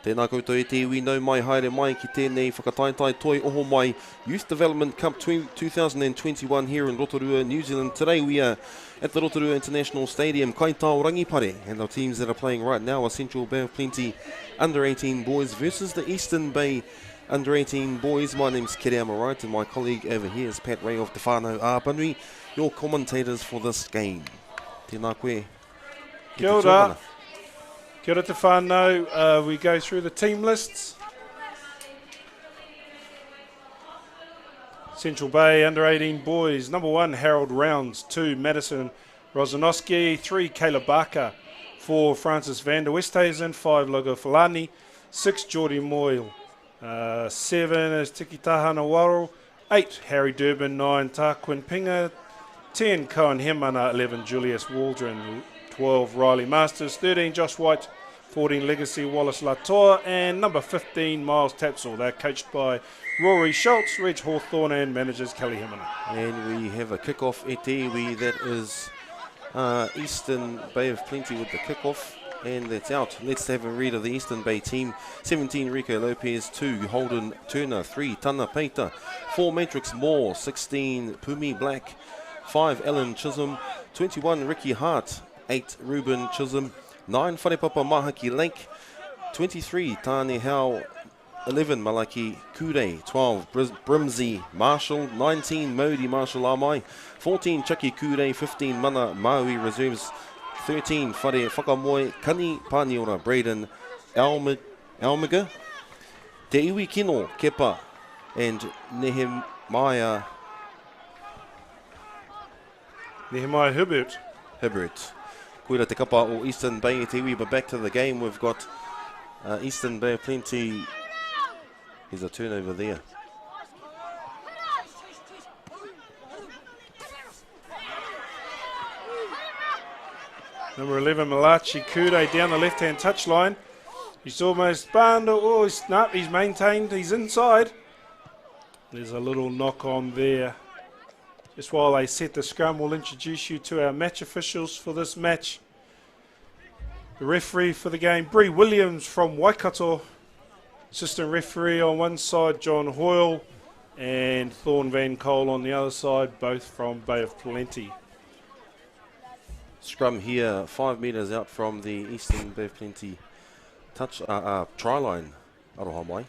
Tēnā koutou e te iwi nau mai haere mai ki tēnei whakataitai Toi Ohomai Youth Development Cup 2021 here in Rotorua, New Zealand. Today we are at the Rotorua International Stadium, Kai Tau Rangipare, and our teams that are playing right now are Central Bay of Plenty Under-18 boys versus the Eastern Bay Under-18 boys. My name's Kereama Wright and my colleague over here is Pat Ray of Te Whānau Āpanui, your commentators for this game. Tēnā koe. Kia ora. Kia ora te whānau. We go through the team lists. Central Bay Under-18 boys. Number 1, Harold Rounds. 2, Madison Rosanowski. 3, Caleb Barker. 4, Francis van der Westhuizen. 5, Logo Falani. 6, Geordie Moyle. 7 is Tiki Tahana Waro. 8, Harry Durbin. 9, Tarquin Pinga. 10, Cohen Hemana. 11, Julius Waldron. 12, Riley Masters. 13, Josh White. 14, Legacy Wallace Latour. And number 15, Miles Tapsell. They're coached by Rory Schultz, Reg Hawthorne, and managers Kelly Hemana. And we have a kick-off at Iwi. That is Eastern Bay of Plenty with the kick-off. And that's out. Let's have a read of the Eastern Bay team. 17, Rico Lopez. 2, Holden Turner. 3, Tana Peita. 4, Matrix Moore. 16, Pumi Black. 5, Ellen Chisholm. 21, Ricky Hart. 8, Ruben Chisholm. 9, Wharepapa Mahaki Lake. 23, Tane Hau. 11, Malaki Kure. 12, Brimsey Marshall. 19, Modi Marshall Amai. 14, Chucky Kure. 15, Mana Maui Reserves. 13, Whare Whakamoe Kani Paniora Braden Almiga. Te Iwi Kino Kepa and Nehemiah Hibbert. Kuira te kapa o Eastern Bay te iwi, but back to the game. We've got Eastern Bay of Plenty. There's a turnover there. Number 11, Malachi Kude down the left-hand touchline. He's almost bundled. Oh, he's maintained. He's inside. There's a little knock on there. Just while they set the scrum, we'll introduce you to our match officials for this match. The referee for the game, Bree Williams from Waikato. Assistant referee on one side, John Hoyle, and Thorne Van Cole on the other side, both from Bay of Plenty. Scrum here, 5 metres out from the Eastern Bay of Plenty try line, Aroha.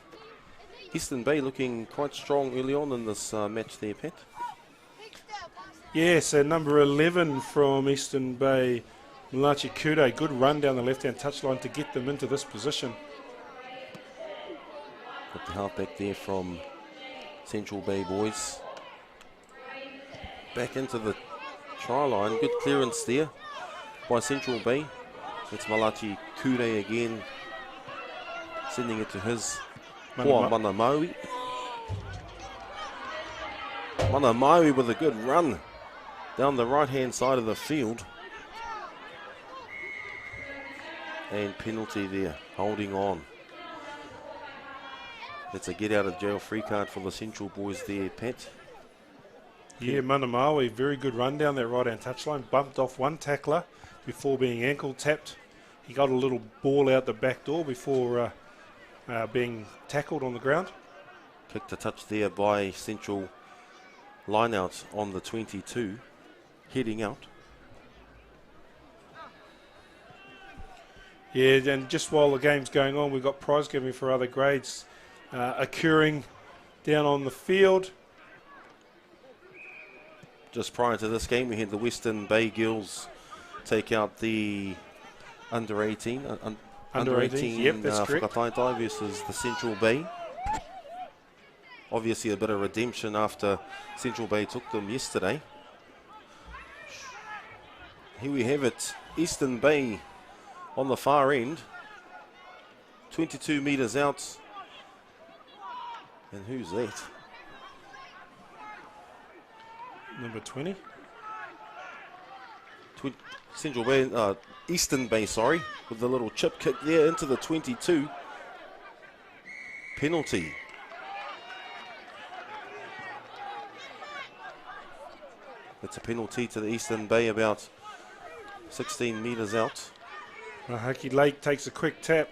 Eastern Bay looking quite strong early on in this match there, Pat. Yes, and number 11 from Eastern Bay, Malachi Kude. Good run down the left-hand touchline to get them into this position. Got the halfback there from Central Bay boys. Back into the try line. Good clearance there by Central Bay. It's Malachi Kude again, sending it to his Mana Maui. Mana Maui with a good run down the right-hand side of the field. And penalty there, holding on. It's a get-out-of-jail free card for the Central boys there, Pat. Yeah, Mana Maui, very good run down that right-hand touchline. Bumped off one tackler before being ankle-tapped. He got a little ball out the back door before being tackled on the ground. Kick to touch there by Central. Line out on the 22. Heading out. Yeah, and just while the game's going on, we've got prize giving for other grades occurring down on the field. Just prior to this game, we had the Western Bay Girls take out the under-18. Under-18, yep, that's correct. Whakataitai versus the Central Bay. Obviously a bit of redemption after Central Bay took them yesterday. Here we have it, Eastern Bay on the far end, 22 metres out. And who's that? Number 20. Central Bay, Eastern Bay, sorry, with the little chip kick there into the 22. Penalty. It's a penalty to the Eastern Bay about 16 metres out. Mahaki Lake takes a quick tap.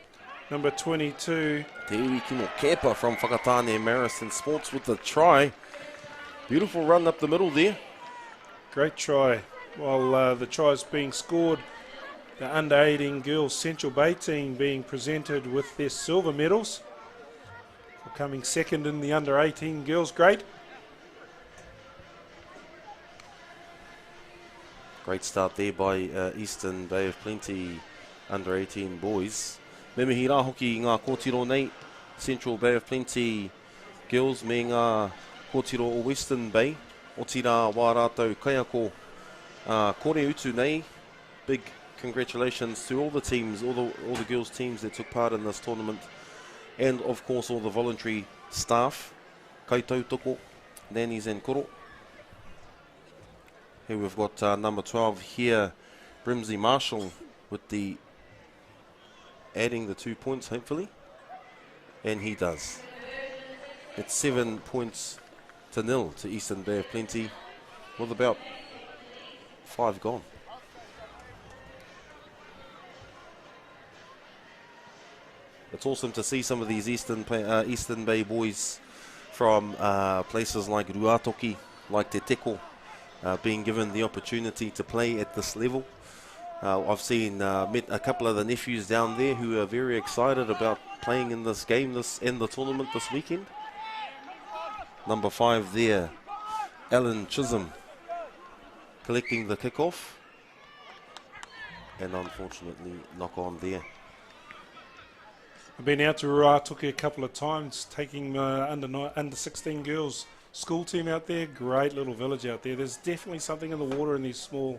Number 22. Te iwi Kimo Kepa from Whakatane Marison Sports with the try. Beautiful run up the middle there. Great try. While the try is being scored, the under 18 girls Central Bay team being presented with their silver medals for coming second in the under 18 girls grade. Great start there by Eastern Bay of Plenty under 18 boys. Me mihi rā hoki ngā kōtiro nei, Central Bay of Plenty girls me ngā kōtiro o Western Bay. O tira wā rātou kaiako kore utu nei. Big congratulations to all the teams, all the girls teams that took part in this tournament, and of course all the voluntary staff, kaitautoko, nannies and koro. Here we've got number 12 here, Brimsey Marshall, with the adding the 2 points hopefully, and he does. It's 7 points to nil to Eastern Bay of Plenty with about 5 gone. It's awesome to see some of these Eastern Bay boys from places like Ruatoki, like Te Teko, being given the opportunity to play at this level. I've met a couple of the nephews down there who are very excited about playing in this game and the tournament this weekend. Number 5 there, Alan Chisholm, collecting the kickoff, and unfortunately knock on there. I've been out to Ruatoki a couple of times, taking under 16 girls school team out there. Great little village out there. There's definitely something in the water in these small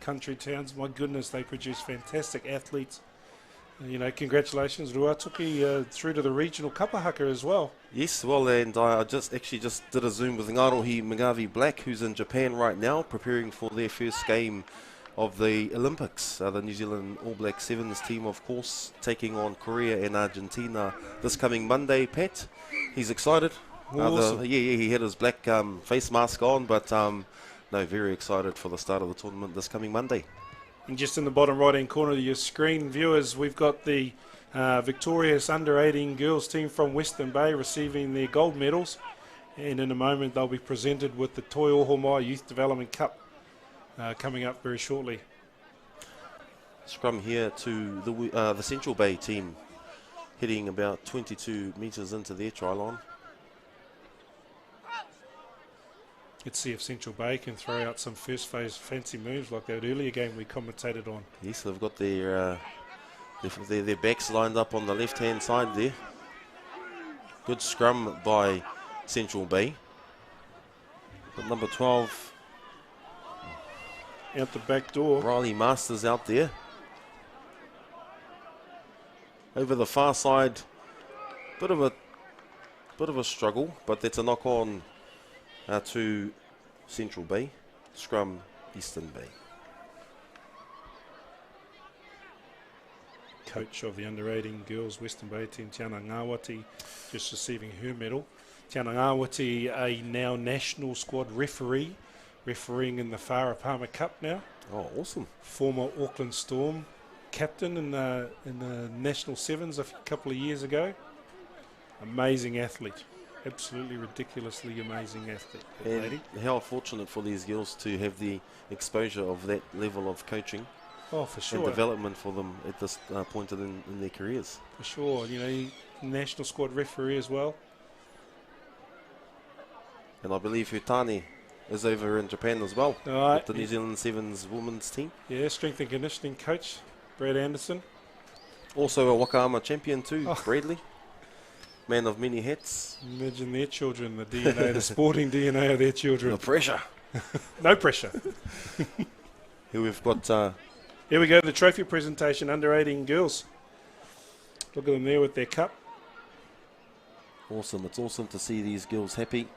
country towns. My goodness, they produce fantastic athletes. You know, congratulations, Ruatoki, through to the regional kapahaka as well. Yes, well, and I just did a Zoom with Ngarohi Magavi Black, who's in Japan right now, preparing for their first game of the Olympics. The New Zealand All Black Sevens team, of course, taking on Korea and Argentina this coming Monday. Pat, he's excited. Awesome. He had his black face mask on, but no, very excited for the start of the tournament this coming Monday. And just in the bottom right-hand corner of your screen, viewers, we've got the victorious under-18 girls team from Western Bay receiving their gold medals. And in a moment, they'll be presented with the Toi Ohomai Youth Development Cup coming up very shortly. Scrum here to the Central Bay team, hitting about 22 metres into their try line. Let's see if Central Bay can throw out some first phase fancy moves like that earlier game we commentated on. Yes, they've got their backs lined up on the left-hand side there. Good scrum by Central Bay. But number 12, out the back door, Riley Masters out there. Over the far side, bit of a struggle, but that's a knock on to Central Bay. Scrum Eastern Bay. Coach of the under-18 girls Western Bay team, Tiana Ngawati, just receiving her medal. Tiana Ngawati, a now national squad referee, refereeing in the Farah Palmer Cup now. Oh, awesome. Former Auckland Storm captain in the National Sevens a couple of years ago. Amazing athlete. Absolutely ridiculously amazing athlete. And lady. how fortunate for these girls to have the exposure of that level of coaching. Oh, for sure. And development for them at this point in their careers. For sure. You know, national squad referee as well. And I believe Hutani is over in Japan as well, with the New Zealand Sevens women's team. Yeah, strength and conditioning coach, Brad Anderson. Also a Wakaama champion too, Bradley. Man of many hats. Imagine their children, the DNA, the sporting DNA of their children. No pressure. No pressure. Here we've got... Here we go, the trophy presentation, under-18 girls. Look at them there with their cup. Awesome. It's awesome to see these girls happy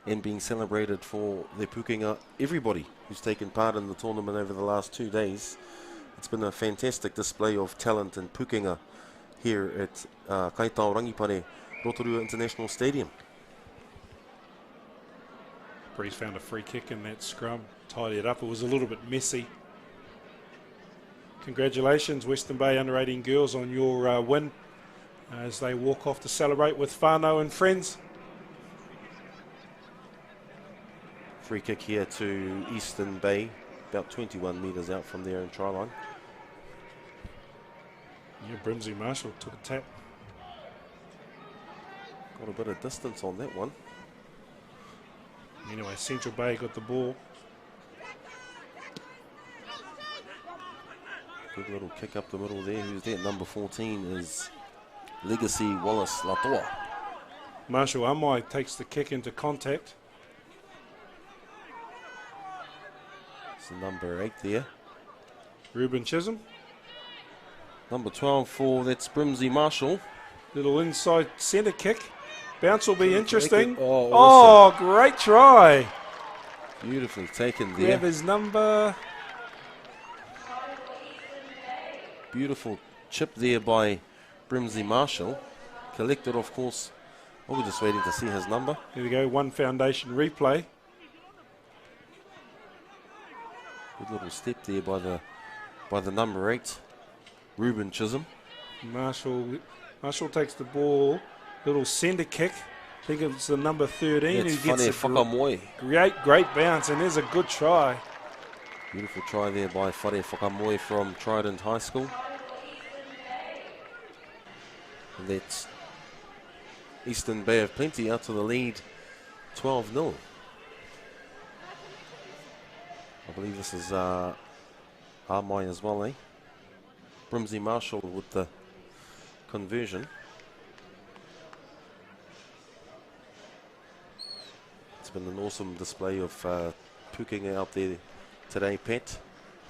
and being celebrated for their pukinga. Everybody who's taken part in the tournament over the last 2 days. It's been a fantastic display of talent and pukinga here at Kaitao Rangipare Rotorua International Stadium. Breeze found a free kick in that scrum, tidied it up. It was a little bit messy. Congratulations, Western Bay Under-18 girls, on your win as they walk off to celebrate with whānau and friends. Free kick here to Eastern Bay, about 21 metres out from their own try line. Yeah, Brimsey Marshall took a tap. Got a bit of distance on that one. Anyway, Central Bay got the ball. Good little kick up the middle there. Who's there? Number 14 is Legacy Wallace Latoa. Marshall Amai takes the kick into contact. It's the number 8 there. Ruben Chisholm. Number 12 for, that's Brimsey Marshall. Little inside centre kick. Bounce will be interesting. Oh, oh, awesome. Great try. Beautifully taken there. Grab his number. Beautiful chip there by Brimsey Marshall. Collected, of course. Oh, we're just waiting to see his number. There we go, One Foundation replay. Good little step there by the number 8, Ruben Chisholm. Marshall takes the ball. Little centre kick. I think it's the number 13 It's who gets Whakamoe. great bounce, and there's a good try. Beautiful try there by Whare Whakamoe from Trident High School. And that's Eastern Bay of Plenty out to the lead, 12-0. I believe this is Armai as well, eh? Brimsey Marshall with the conversion. It's been an awesome display of puking out there today, Pat.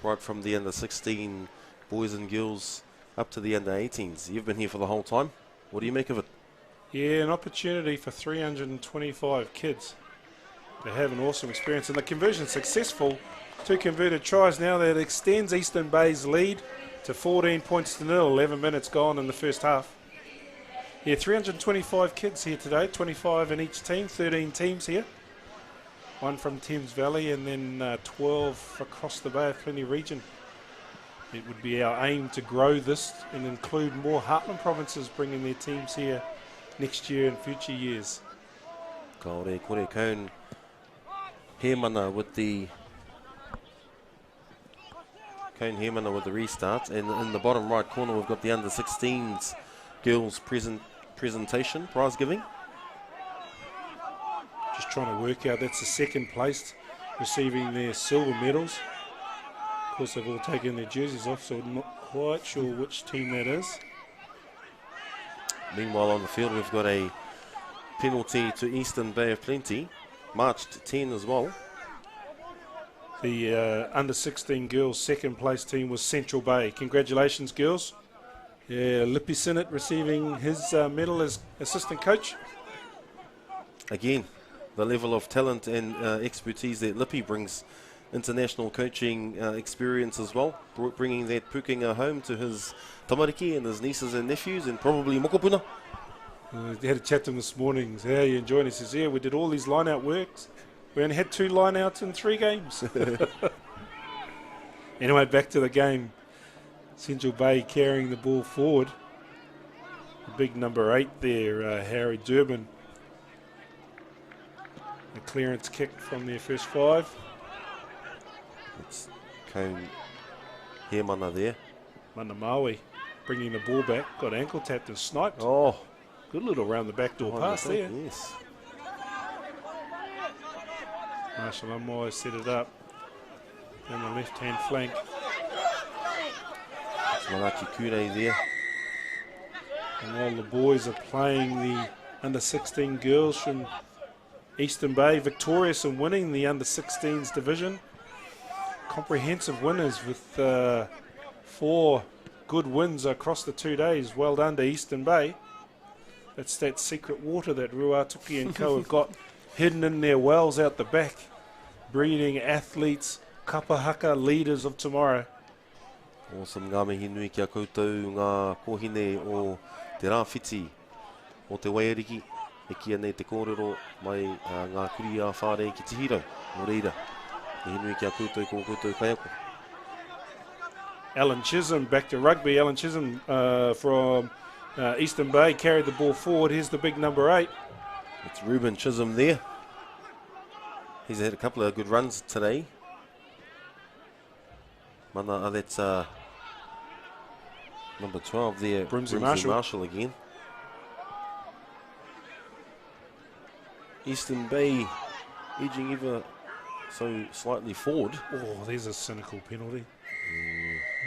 Right from the under-16 boys and girls up to the under-18s. You've been here for the whole time. What do you make of it? Yeah, an opportunity for 325 kids to have an awesome experience. And the conversion successful. 2 converted tries now. That extends Eastern Bay's lead to 14 points to 0. 11 minutes gone in the first half. Yeah, 325 kids here today. 25 in each team. 13 teams here. 1 from Thames Valley and then 12 across the Bay of Plenty region. It would be our aim to grow this and include more Heartland provinces bringing their teams here next year and future years. Kaore kore Cone Hemana with the restart, and in the bottom right corner we've got the under-16s girls presentation, prize giving. Just trying to work out, that's the second place receiving their silver medals. Of course they've all taken their jerseys off, so I'm not quite sure which team that is. Meanwhile on the field we've got a penalty to Eastern Bay of Plenty, marched 10 as well. The under-16 girls second place team was Central Bay. Congratulations, girls. Yeah, Lippy Sinnott receiving his medal as assistant coach. Again, the level of talent and expertise that Lippy brings, international coaching experience as well, bringing that pukinga home to his tamariki and his nieces and nephews and probably mokopuna. I had a chat to him this morning. How are you enjoying it? He says, yeah, we did all these line-out works. We only had 2 line-outs in 3 games. Anyway, back to the game. Central Bay carrying the ball forward. The big number 8 there, Harry Durbin. A clearance kick from their first 5. It's Cone Hemana there. Manamawi bringing the ball back. Got ankle tapped and sniped. Oh, good little round the back door pass there. Yes. Marshall Amoy set it up down the left-hand flank. It's Malaki Kure there. And while the boys are playing the under-16 girls from Eastern Bay, victorious in winning the under-16s division. Comprehensive winners with 4 good wins across the 2 days. Well done to Eastern Bay. That's that secret water that Ruatuki and Co have got hidden in their wells out the back, breeding athletes, kapahaka leaders of tomorrow. Awesome, ngā mihi nui kia koutou ngā kohine o te rāwhiti o te Wairiki. E kia nei te kōrero mai ngā kuri a whare ki te hiro. Nō reira, mihi nui kia koutou ko koutou kaiako. Alan Chisholm back to rugby. Alan Chisholm from Eastern Bay carried the ball forward. Here's the big number 8. It's Ruben Chisholm there. He's had a couple of good runs today. That's number 12 there, Brimsey Marshall again. Eastern Bay edging ever so slightly forward. Oh, there's a cynical penalty.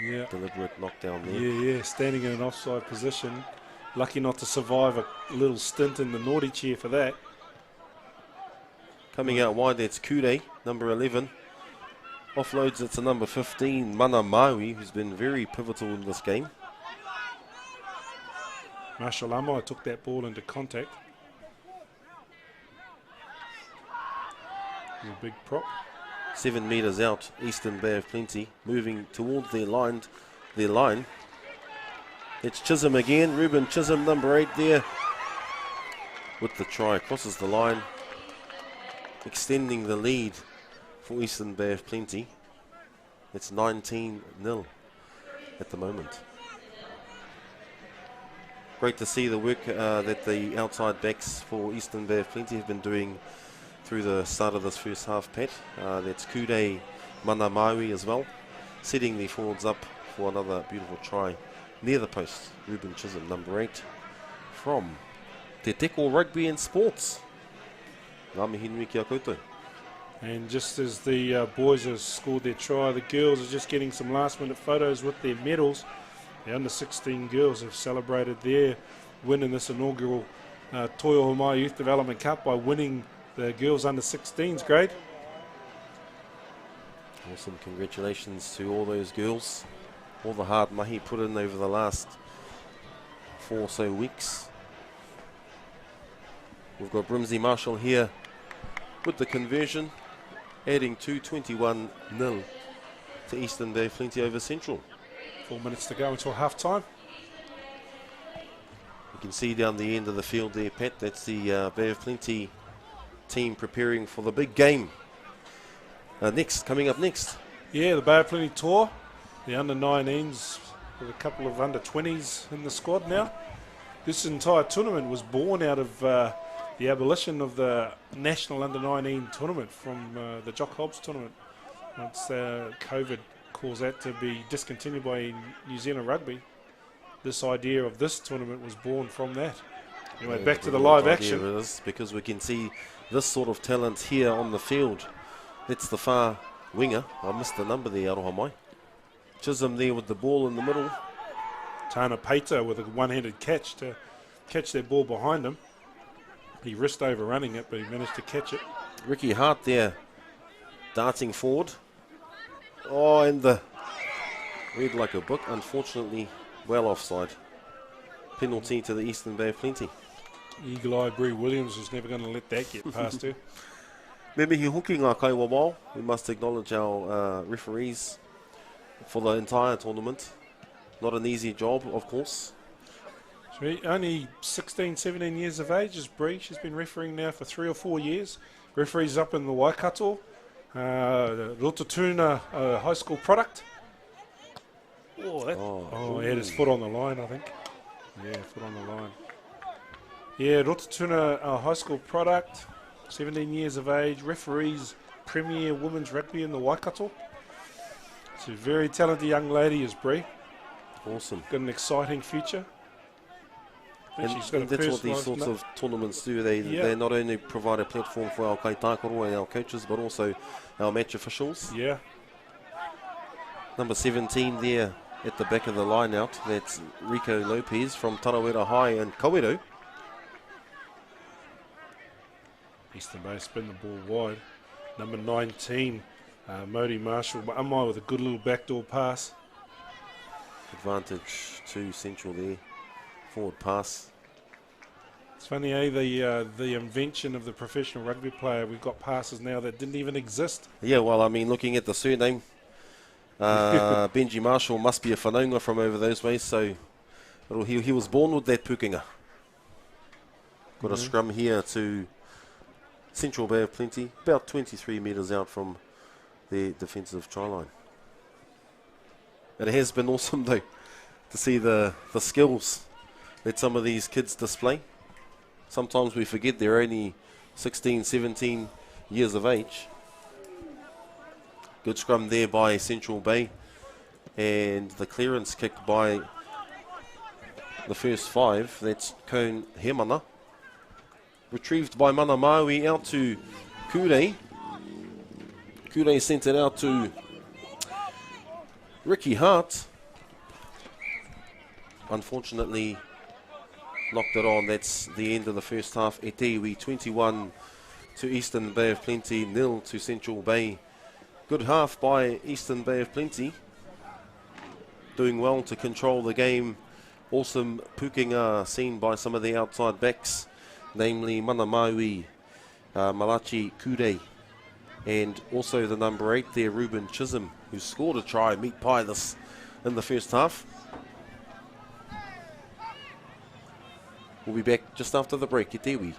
Yeah. Deliberate knockdown there. Yeah, standing in an offside position. Lucky not to survive a little stint in the naughty chair for that. Coming out wide, that's Kude, number 11. Offloads it to number 15, Mana Maui, who's been very pivotal in this game. Marshall Amai took that ball into contact. A big prop. 7 metres out, Eastern Bay of Plenty, moving towards their line. It's Chisholm again, Ruben Chisholm, number 8 there. With the try, crosses the line, extending the lead for Eastern Bay of Plenty. It's 19-0 at the moment. Great to see the work that the outside backs for Eastern Bay of Plenty have been doing through the start of this first half, Pat. That's Kude Mana Maui as well, setting the forwards up for another beautiful try near the post. Ruben Chisholm, number 8, from Te Teko Rugby and Sports. Ngā mihi nui kia koutou. And just as the boys have scored their try, the girls are just getting some last-minute photos with their medals. The under-16 girls have celebrated their win in this inaugural Toi Ohomai Youth Development Cup by winning the girls under-16s grade. Awesome, congratulations to all those girls. All the hard mahi put in over the last 4 or so weeks. We've got Brimsey Marshall here with the conversion, adding to 21-0 to Eastern Bay of Plenty over Central. 4 minutes to go until half-time. You can see down the end of the field there, Pat, that's the Bay of Plenty team preparing for the big game. Coming up next. Yeah, the Bay of Plenty tour. The under-19s with a couple of under-20s in the squad now. This entire tournament was born out of the abolition of the National Under-19 tournament from the Jock Hobbs tournament. Once COVID caused that to be discontinued by New Zealand Rugby, this idea of this tournament was born from that. Anyway, back to the live action. It is, because we can see this sort of talent here on the field. That's the far winger. I missed the number there, Arohamai. Chisholm there with the ball in the middle. Tana Pater with a one-handed catch to catch that ball behind him. He risked overrunning it, but he managed to catch it. Ricky Hart there, darting forward. Oh, and the read like a book, unfortunately, well offside. Penalty to the Eastern Bay of Plenty. Eagle-Eye Bree Williams was never going to let that get past her. Me mihi hoki ngā kaiwa wao. We must acknowledge our referees for the entire tournament. Not an easy job, of course. She only 16, 17 years of age is Bree. She's been refereeing now for 3 or 4 years. Referees up in the Waikato. Rototuna high school product. Oh, he had his foot on the line, I think. Yeah, foot on the line. Yeah, Rototuna high school product. 17 years of age. Referees Premier Women's Rugby in the Waikato. She's a very talented young lady, is Bree. Awesome. Got an exciting future. And that's what these sorts of tournaments do. They not only provide a platform for our kaitākaro and our coaches, but also our match officials. Yeah. Number 17 there at the back of the line out. That's Rico Lopez from Tarawera High and Kawerau. Eastern Bay spin the ball wide. Number 19, Modi Marshall. Amai with a good little backdoor pass. Advantage to Central there. Forward pass. It's funny, the invention of the professional rugby player. We've got passes now that didn't even exist. Yeah, well, I mean, looking at the surname, Benji Marshall must be a whanaunga from over those ways, so he was born with that pukinga. Got a scrum here to Central Bay of Plenty, about 23 metres out from the defensive try line. It has been awesome though to see the skills that some of these kids display. Sometimes we forget they're only 16, 17 years of age. Good scrum there by Central Bay, and the clearance kick by the first 5. That's Cone Hemana. Retrieved by Mana Maui out to Kure. Kure sent it out to Ricky Hart. Unfortunately, knocked it on. That's the end of the first half. Etewi 21 to Eastern Bay of Plenty, 0 to Central Bay. Good half by Eastern Bay of Plenty. Doing well to control the game. Awesome pukinga seen by some of the outside backs, namely Mana Maui, Malachi Kure, and also the number 8 there, Ruben Chisholm, who scored a try, meat pie this in the first half. We'll be back just after the break. Etewi.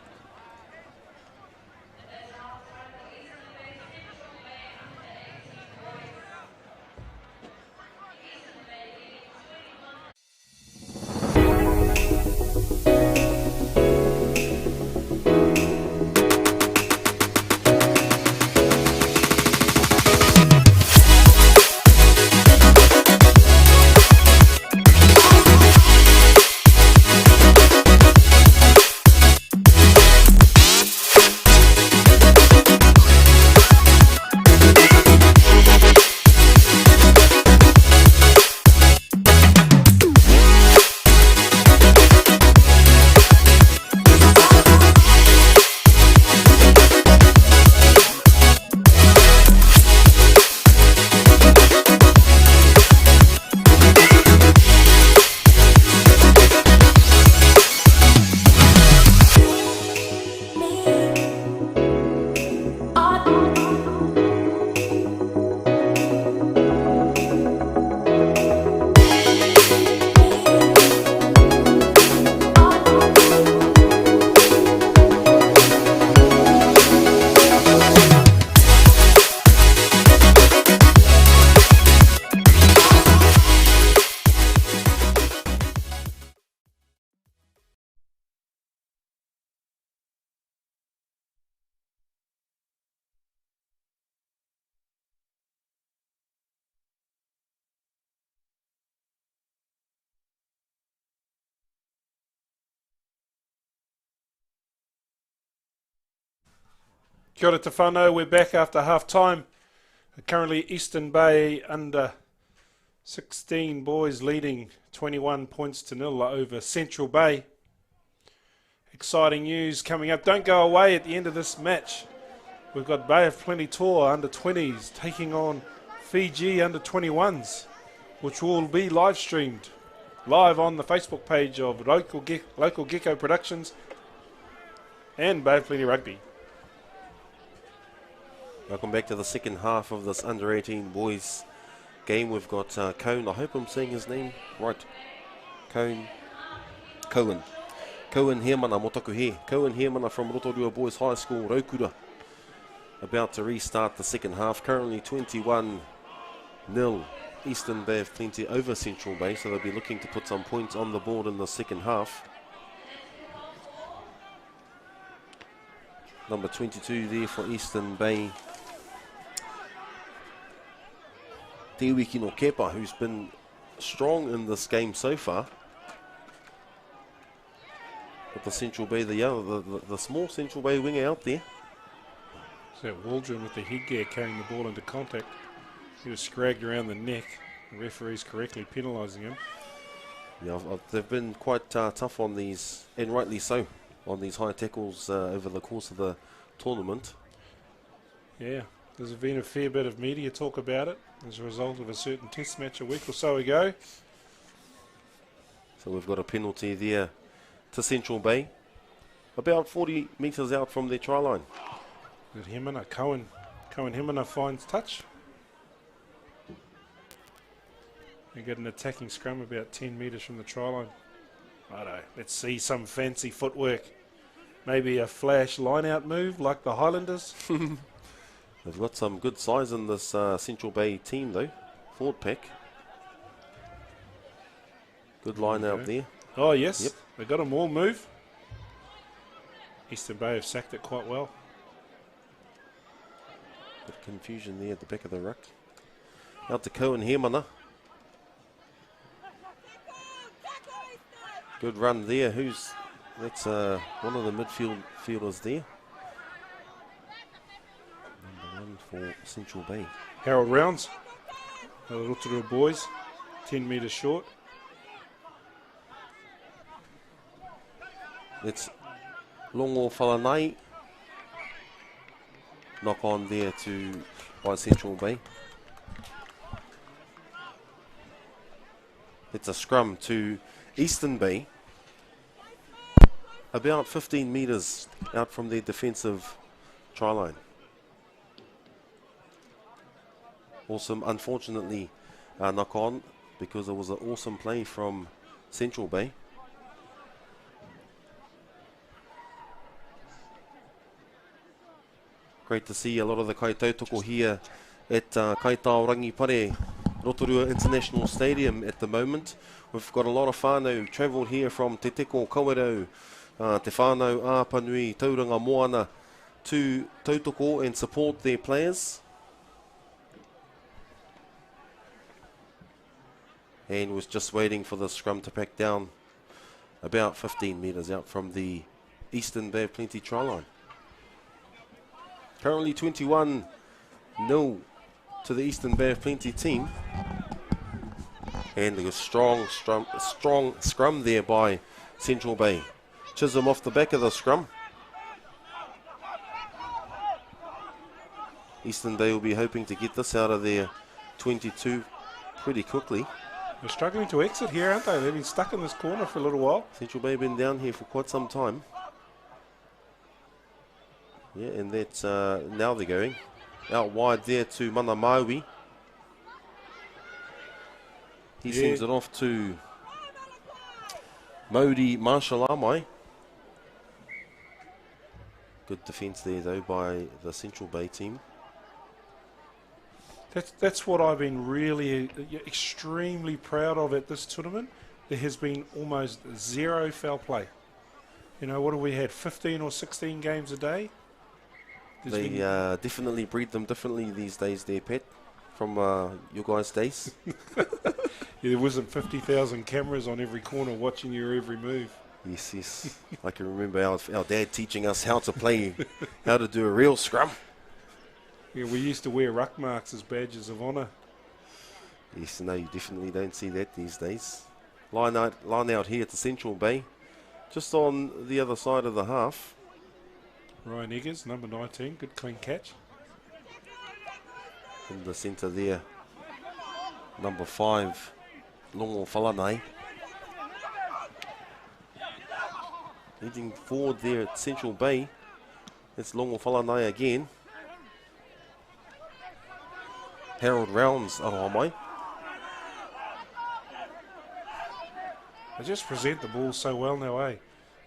Kia ora te whānau, we're back after half time. Currently Eastern Bay under 16 boys leading 21 points to 0 over Central Bay. Exciting news coming up. Don't go away at the end of this match. We've got Bay of Plenty Tour under 20s taking on Fiji under 21s, which will be live streamed live on the Facebook page of Local Gecko Productions and Bay of Plenty Rugby. Welcome back to the second half of this under-18 boys game. We've got Cone, I hope I'm saying his name right. Cohen Hermana Motakuhe. Cohen Hermana from Rotorua Boys High School, Raukura. About to restart the second half. Currently 21-0 Eastern Bay of Plenty over Central Bay, so they'll be looking to put some points on the board in the second half. Number 22 there for Eastern Bay, Te Wiki no Kepa, who's been strong in this game so far. But the Central Bay, the small Central Bay winger out there. So Waldron with the headgear carrying the ball into contact. He was scragged around the neck. The referee's correctly penalising him. Yeah, they've been quite tough on these, and rightly so, on these high tackles over the course of the tournament. Yeah, there's been a fair bit of media talk about it as a result of a certain test match a week or so ago. So we've got a penalty there to Central Bay, about 40 metres out from their try line. Good Hemana, Cohen Hemana finds touch. They get an attacking scrum about 10 metres from the try line. Righto, let's see some fancy footwork. Maybe a flash line-out move like the Highlanders. They've got some good size in this Central Bay team though, forward pack. Good line out there. Oh, yes. Yep. They got them all move. Eastern Bay have sacked it quite well. Bit of confusion there at the back of the ruck. Out to Cohen here, mana. Good run there. That's one of the midfielders there. Number 1 for Central Bay. Harold Rounds. The Rotorua boys. 10 metres short. It's Longo Whalanai. Knock on there by Central Bay. It's a scrum to Eastern Bay. About 15 metres out from their defensive try line. Awesome, unfortunately, knock on because it was an awesome play from Central Bay. Great to see a lot of the kaitautoko here at Kaitaorangi Pare, Rotorua International Stadium at the moment. We've got a lot of whānau travelled here from Te Teko, Kawerau, Te whānau, Āpanui, Tauranga Moana to Tautoko and support their players. And was just waiting for the scrum to pack down about 15 metres out from the Eastern Bay of Plenty try line. Currently 21-0 to the Eastern Bay of Plenty team. And a strong scrum there by Central Bay. Chisholm off the back of the scrum. Eastern Bay will be hoping to get this out of their 22 pretty quickly. They're struggling to exit here, aren't they? They've been stuck in this corner for a little while. Central Bay been down here for quite some time. Yeah, and that's now they're going out wide there to Mana Maui. He sends it off to Mauri Marshall-Amai. Good defence there though by the Central Bay team. That's what I've been really extremely proud of at this tournament. There has been almost zero foul play. You know, what have we had, 15 or 16 games a day? They definitely breed them differently these days there, Pat, from your guys' days. Yeah, there wasn't 50,000 cameras on every corner watching your every move. Yes, yes. I can remember our dad teaching us how to play, how to do a real scrum. Yeah, we used to wear ruck marks as badges of honour. Yes, no, you definitely don't see that these days. Line out here to Central Bay, just on the other side of the half. Ryan Eggers, number 19, good clean catch. In the centre there, number 5, Longo Whalanai. Leading forward there at Central Bay, it's Longo Whalanai again. Harold Rounds, Ohomai. They just present the ball so well now, eh?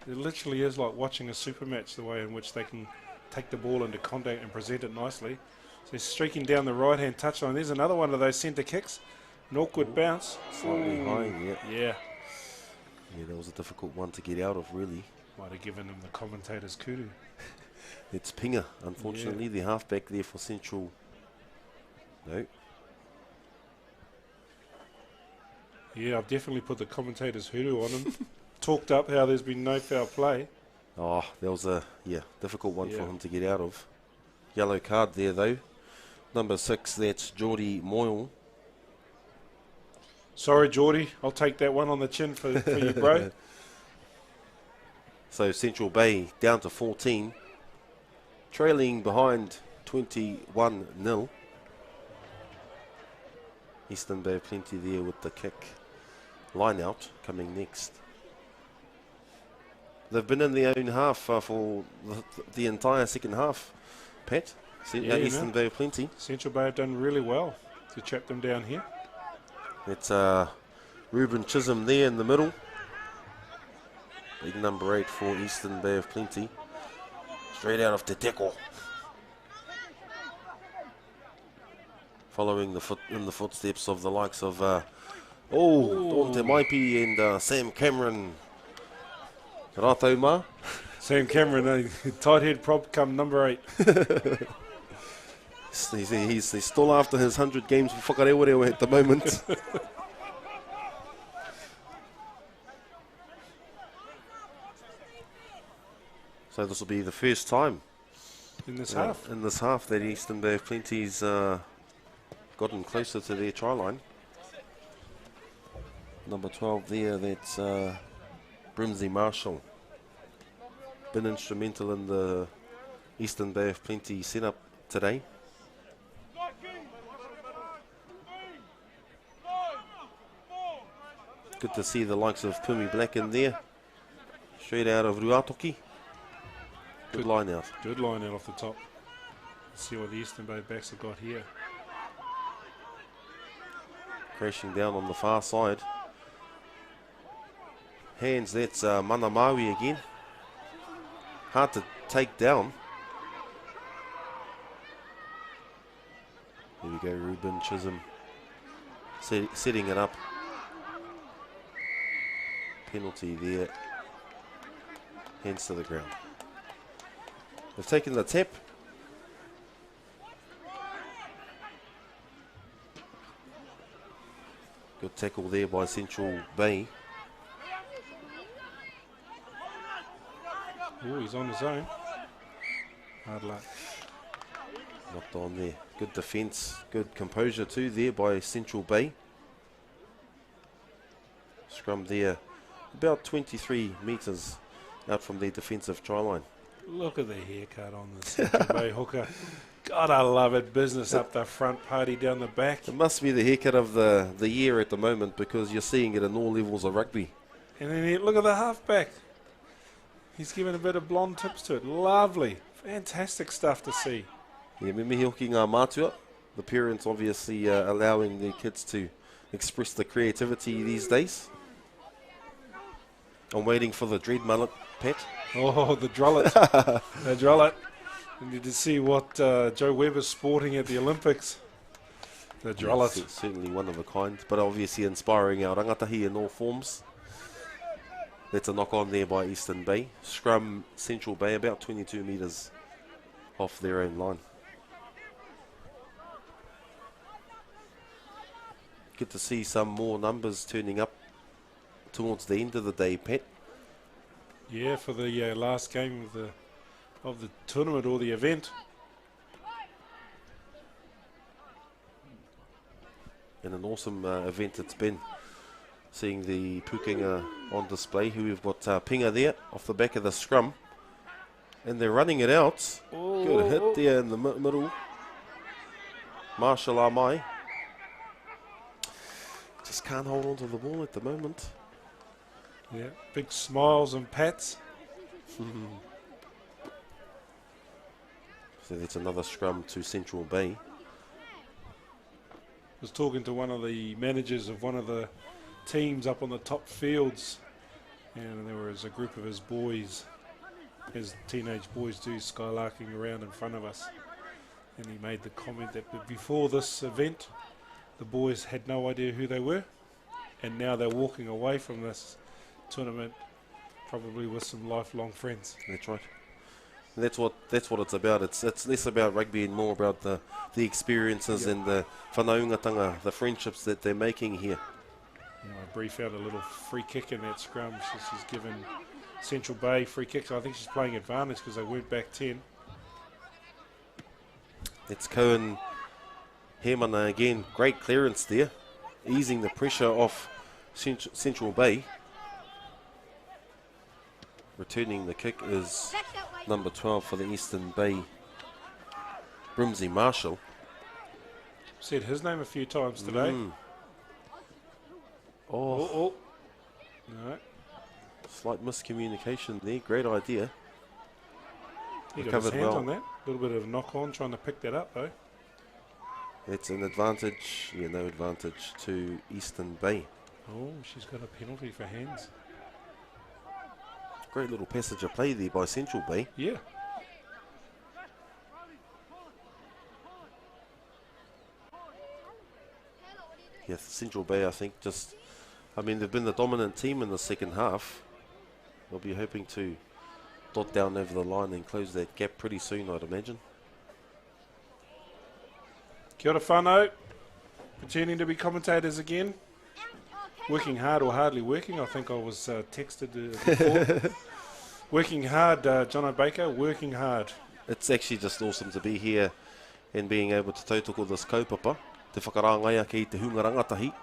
It literally is like watching a super match, the way in which they can take the ball into contact and present it nicely. So he's streaking down the right-hand touchline. There's another one of those centre kicks. An awkward bounce. Slightly high, yeah. Yeah. Yeah, that was a difficult one to get out of, really. Might have given him the commentator's kudu. It's Pinga, unfortunately, the halfback there for Central. No. Yeah, I've definitely put the commentator's hoodoo on him. Talked up how there's been no foul play. Oh, that was a difficult one for him to get out of. Yellow card there though. Number 6, that's Geordie Moyle. Sorry, Geordie, I'll take that one on the chin for you, bro. So Central Bay down to 14, trailing behind 21-0. Eastern Bay of Plenty there with the kick. Line out coming next. They've been in their own half for the entire second half, Pat. Eastern Bay of Plenty. Central Bay have done really well to trap them down here. It's Ruben Chisholm there in the middle. Big number 8 for Eastern Bay of Plenty. Straight out of Te Teko. Following in the footsteps of the likes of Oh, Don Te Maipi and Sam Cameron. Rātou mā. Sam Cameron, tight head prop come number 8. He's still after his 100 games for whakarewarewa at the moment. So this will be the first time In this half. in this half that Eastern Bay of Plenty's gotten closer to their try line. Number 12 there, that's Brimsey Marshall. Been instrumental in the Eastern Bay of Plenty setup today. Good to see the likes of Pumi Black in there. Straight out of Ruatoki. Good line out. Good line out off the top. Let's see what the Eastern Bay backs have got here. Crashing down on the far side. Hands, that's Mana Maui again. Hard to take down. Here we go, Ruben Chisholm setting it up. Penalty there. Hands to the ground. They've taken the tap. Good tackle there by Central Bay. Oh, he's on his own. Hard luck. Knocked on there. Good defence, good composure too there by Central Bay. Scrum there, about 23 metres out from their defensive try line. Look at the haircut on the Central Bay hooker. God, I love it. Business up the front, party down the back. It must be the haircut of the year at the moment, because you're seeing it in all levels of rugby. And then look at the halfback. He's given a bit of blonde tips to it. Lovely. Fantastic stuff to see. Yeah, me mihi hoki ngā mātua. The parents obviously allowing their kids to express the creativity these days. I'm waiting for the dread mullet, Pat. Oh, the drullet. The drullet. And you to see what Joe Webber's sporting at the Olympics. The drullet. Yes, certainly one of a kind, but obviously inspiring our rangatahi in all forms. That's a knock on there by Eastern Bay. Scrum Central Bay about 22 metres off their own line. Good to see some more numbers turning up towards the end of the day, Pat. Yeah, for the last game of the tournament or the event. And an awesome event it's been. Seeing the Pukenga on display, who we've got Pinga there off the back of the scrum. And they're running it out. Oh. Good hit there in the middle. Marshall Amai. Just can't hold on to the ball at the moment. Yeah, big smiles and pats. So that's another scrum to Central Bay. Was talking to one of the managers of one of the teams up on the top fields, and there was a group of his boys, as teenage boys do, skylarking around in front of us, and he made the comment that before this event the boys had no idea who they were, and now they're walking away from this tournament probably with some lifelong friends. That's right. And that's what it's about. It's less about rugby and more about the experiences and the whanaungatanga, the friendships that they're making here. I brief out a little free kick in that scrum. She's given Central Bay free kicks. I think she's playing advantage because they went back 10. It's Cohen Hermana again. Great clearance there, easing the pressure off Central Bay. Returning the kick is number 12 for the Eastern Bay, Brimsey Marshall. Said his name a few times today. Oh. No. Slight miscommunication there. Great idea. He got his Recovered hands well. on that. A little bit of knock on trying to pick that up though. It's an advantage. Yeah, no advantage to Eastern Bay. Oh, she's got a penalty for hands. Great little passage of play there by Central Bay. Yeah. Yeah, Central Bay, I think, just I mean, they've been the dominant team in the second half. They'll be hoping to dot down over the line and close that gap pretty soon, I'd imagine. Kia ora whanau. Pretending to be commentators again. Working hard or hardly working. I think I was texted before. Working hard, Jono Baker, working hard. It's actually just awesome to be here and being able to tautoko this kaupapa. Te whakarangaia ki te hunga rangatahi.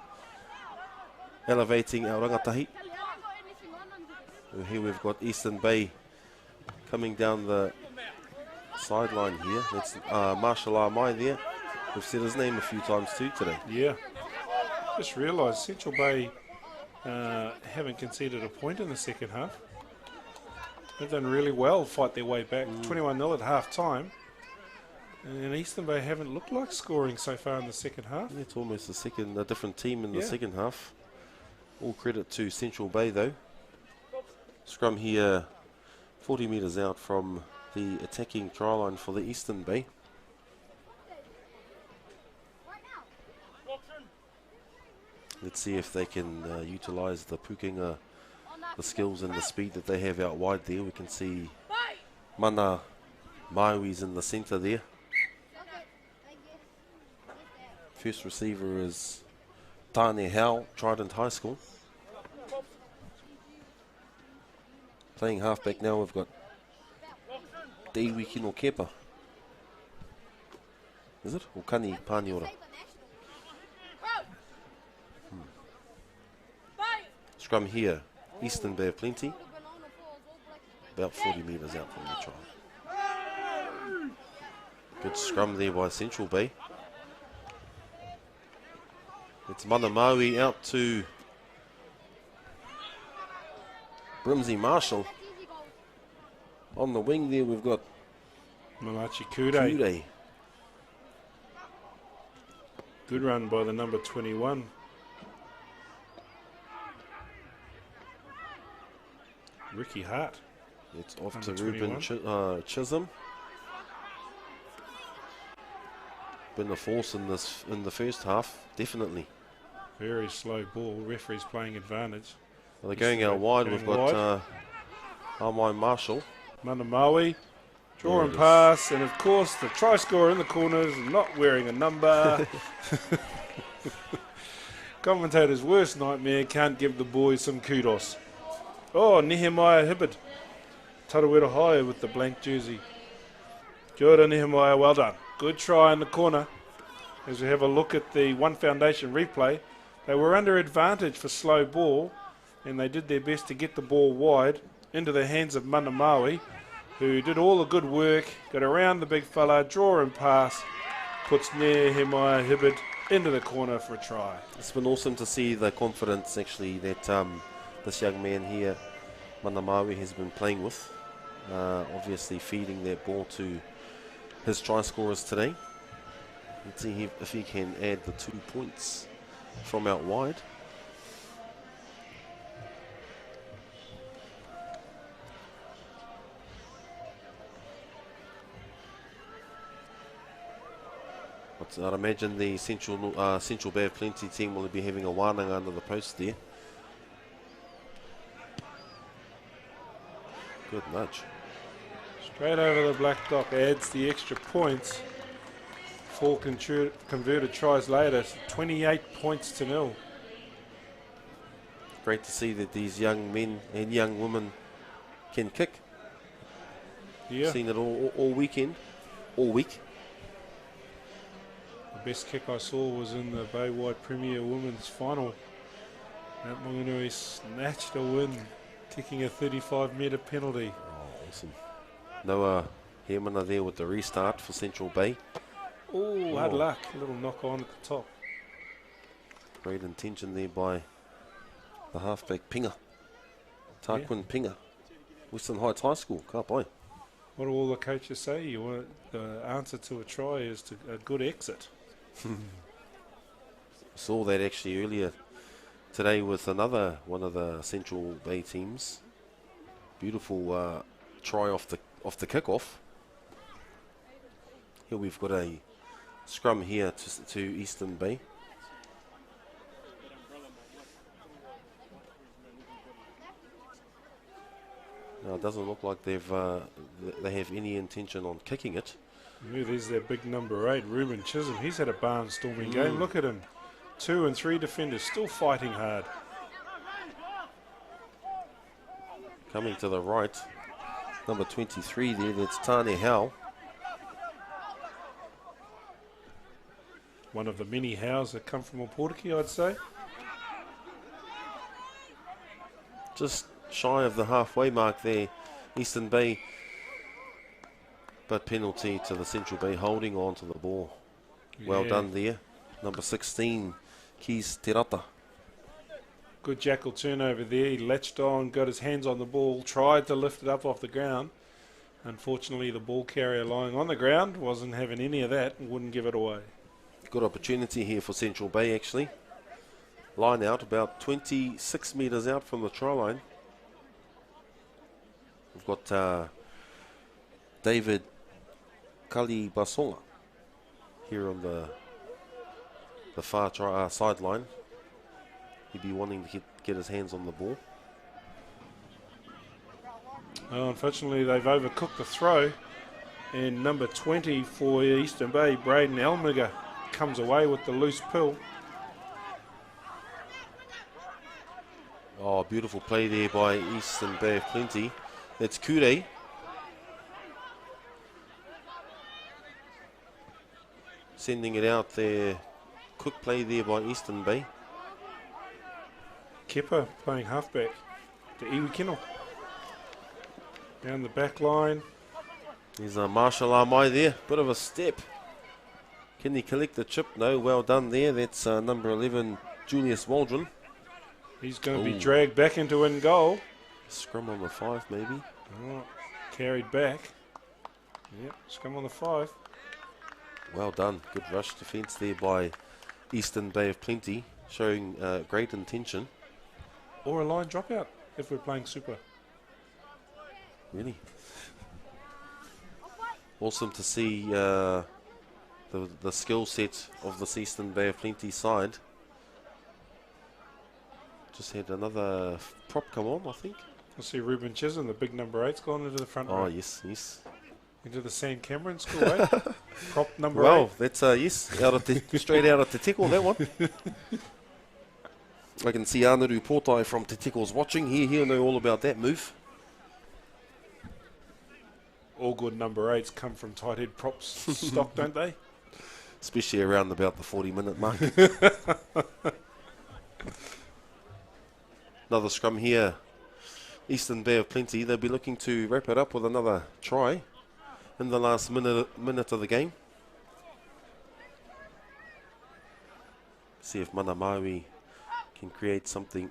Elevating our rangatahi. Here we've got Eastern Bay coming down the sideline here. That's Marshall Armai there. We've said his name a few times too today. Yeah. Just realised Central Bay haven't conceded a point in the second half. They've done really well, fight their way back. 21-0 at half time. And Eastern Bay haven't looked like scoring so far in the second half. Yeah, it's almost a different team in the second half. All credit to Central Bay though. Scrum here 40 metres out from the attacking try line for the Eastern Bay. Let's see if they can utilise the pukinga, the skills and the speed that they have out wide there. We can see Mana Maiwi's in the centre there. First receiver is Tane Howe, Trident High School. Playing halfback now, we've got Deiwi Kino Kepa. Is it? Or Kani Paniora? Scrum here, Eastern Bay of Plenty. About 40 metres out from the try. Good scrum there by Central Bay. It's Mana Maui out to Brimsey Marshall. On the wing there we've got Malachi Kude. Good run by the number 21. Ricky Hart. It's off Number to Ruben 21. Chisholm. Been a force in the first half, definitely. Very slow ball. Referee's playing advantage. Well, they're going out wide. We've got Armai Marshall. Mana Maui. Draw There and it is. pass. And of course, the try scorer in the corners, not wearing a number. Commentator's worst nightmare. Can't give the boys some kudos. Oh, Nehemiah Hibbard. Tarawera High with the blank jersey. Kia ora, Nehemiah. Well done. Good try in the corner. As we have a look at the One Foundation replay, they were under advantage for slow ball, and they did their best to get the ball wide into the hands of Mana Maui, who did all the good work, got around the big fella, draw and pass, puts Nehemiah Hibbard into the corner for a try. It's been awesome to see the confidence actually that this young man here, Mana Maui, has been playing with. Obviously feeding that ball to his try scorers today. Let's see if he can add the 2 points from out wide. But I'd imagine the Central Bay of Plenty team will be having a wānanga under the post there. Good nudge. Straight over the black dock, adds the extra points. 4 converted tries later, 28 points to 0. Great to see that these young men and young women can kick. Yeah, Seen it all weekend, all week. the best kick I saw was in the Bay Wide Premier Women's Final. Mount Maunganui snatched a win, kicking a 35-metre penalty. Oh, awesome. Noah Hermana there with the restart for Central Bay. Oh, hard luck. A little knock on at the top. Great intention there by the halfback Pinga. Tarquin Pinga. Western Heights High School. Can't buy. What do all the coaches say? You want the answer to a try is to a good exit. Saw that actually earlier today with another one of the Central Bay teams. Beautiful try off the kickoff. Here we've got a scrum here to Eastern Bay. It doesn't look like they have any intention on kicking it. Yeah, there's their big number 8, Ruben Chisholm. He's had a barnstorming game. Look at him. 2 and 3 defenders still fighting hard. Coming to the right, number 23 there, that's Tane Howe. One of the many Hows that come from Oporiki, I'd say. Just shy of the halfway mark there, Eastern Bay. But penalty to the Central Bay, holding on to the ball. Well done there. Number 16, Keys Terata. Good jackal turnover there. He latched on, got his hands on the ball, tried to lift it up off the ground. Unfortunately, the ball carrier lying on the ground wasn't having any of that and wouldn't give it away. Good opportunity here for Central Bay, actually. Line out about 26 metres out from the try line. We've got David Kali Basonga here on the far sideline. He'd be wanting to get his hands on the ball. Well, unfortunately, they've overcooked the throw. And number 20 for Eastern Bay, Braden Elmiger, comes away with the loose pill. Oh, beautiful play there by Eastern Bay of Plenty. That's Kure. Sending it out there. Quick play there by Eastern Bay. Kepa playing halfback to Iwi Kennel. Down the back line. There's a Marshall Armai there. Bit of a step. Can he collect the chip? No, well done there. That's number 11, Julius Waldron. He's going to be dragged back into in goal. Scrum on the 5, maybe. Oh, carried back. Yep, scrum on the 5. Well done. Good rush defence there by Eastern Bay of Plenty, showing great intention. Or a line dropout if we're playing super. Really? Awesome to see the skill set of this Eastern Bay of Plenty side. Just had another prop come on, I think. I see Ruben Chisholm, the big number 8's gone into the front row. Oh, yes, yes. Into the Sam Cameron school, eh? Prop number 8. Well, that's, yes, straight out of Te Teko, that one. I can see Anaru Portai from Te Teko's watching. He'll know all about that move. All good number 8s come from tight head props stock, don't they? Especially around about the 40-minute mark. Another scrum here. Eastern Bay of Plenty. They'll be looking to wrap it up with another try in the last minute of the game. See if Mana Maui can create something.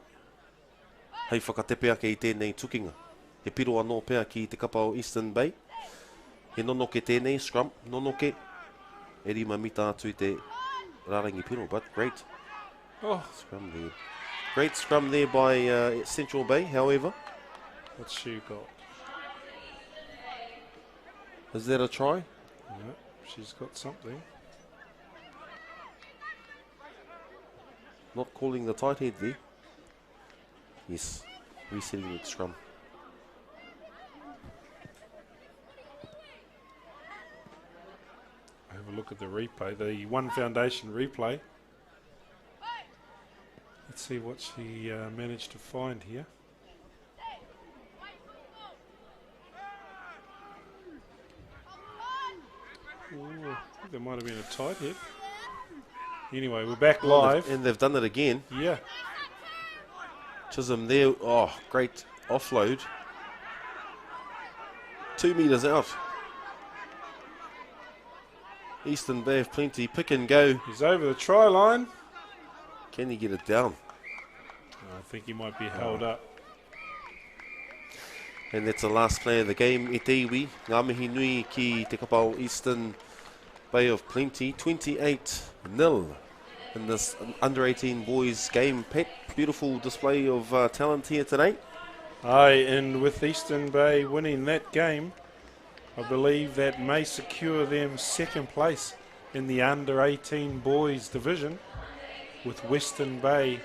Hei whakatepe ake I tēnei tukinga. He piro anō pēr ki te kapa o Eastern Bay. He nonoke tēnei scrum, nonoke. E rima mita atu I te rarangi piro, but great. Oh, Scrum there. Great scrum there by Central Bay, however. what's she got? Is that a try? No, she's got something. Not calling the tight head there. Yes, resetting the scrum. Have a look at the replay, the One Foundation replay. Let's see what she managed to find here. Ooh, I think there might have been a tight hit. Anyway, we're back live. And they've done it again. Yeah. Chisholm there. Oh, great offload. 2 metres out. Eastern Bay of Plenty, pick and go. He's over the try line. Can he get it down? I think he might be held up. And that's the last play of the game. E te iwi, ngā mihi nui ki te kapa o Eastern Bay of Plenty. 28-0 in this under-18 boys game. Pat, beautiful display of talent here today. Aye, and with Eastern Bay winning that game, I believe that may secure them second place in the under-18 boys division, with Western Bay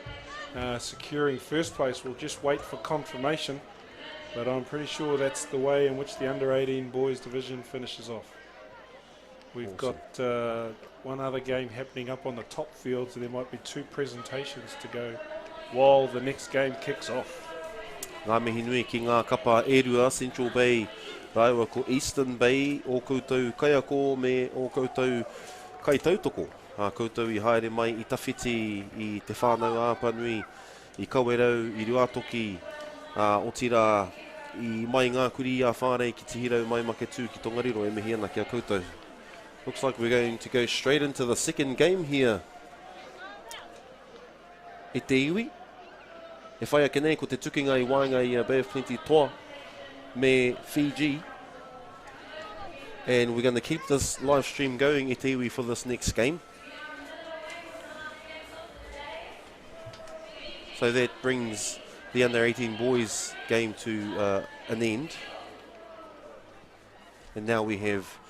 securing first place. We'll just wait for confirmation But I'm pretty sure that's the way in which the under-18 boys division finishes off. We've got one other game happening up on the top field, so there might be 2 presentations to go while the next game kicks off. Ngā mihi nui ki ngā kapa erua, Central Bay, raiwa ko Eastern Bay, o koutou kaiako me o koutou kaitautoko. Koutou I haere mai I tawhiti I te whānau āpanui, I Kawerau, I Ruatoki, o tira I mai ngā kuri a whānei ki te hirau mai make tū ki Tongariro e mihi ana kia koutou. Looks like we're going to go straight into the second game here. E te iwi. E whai ake nei ko te tukinga I wānga I Bay of Plenty toa me Fiji. And we're going to keep this live stream going e te iwi for this next game. So that brings the under-18 boys game to an end. And now we have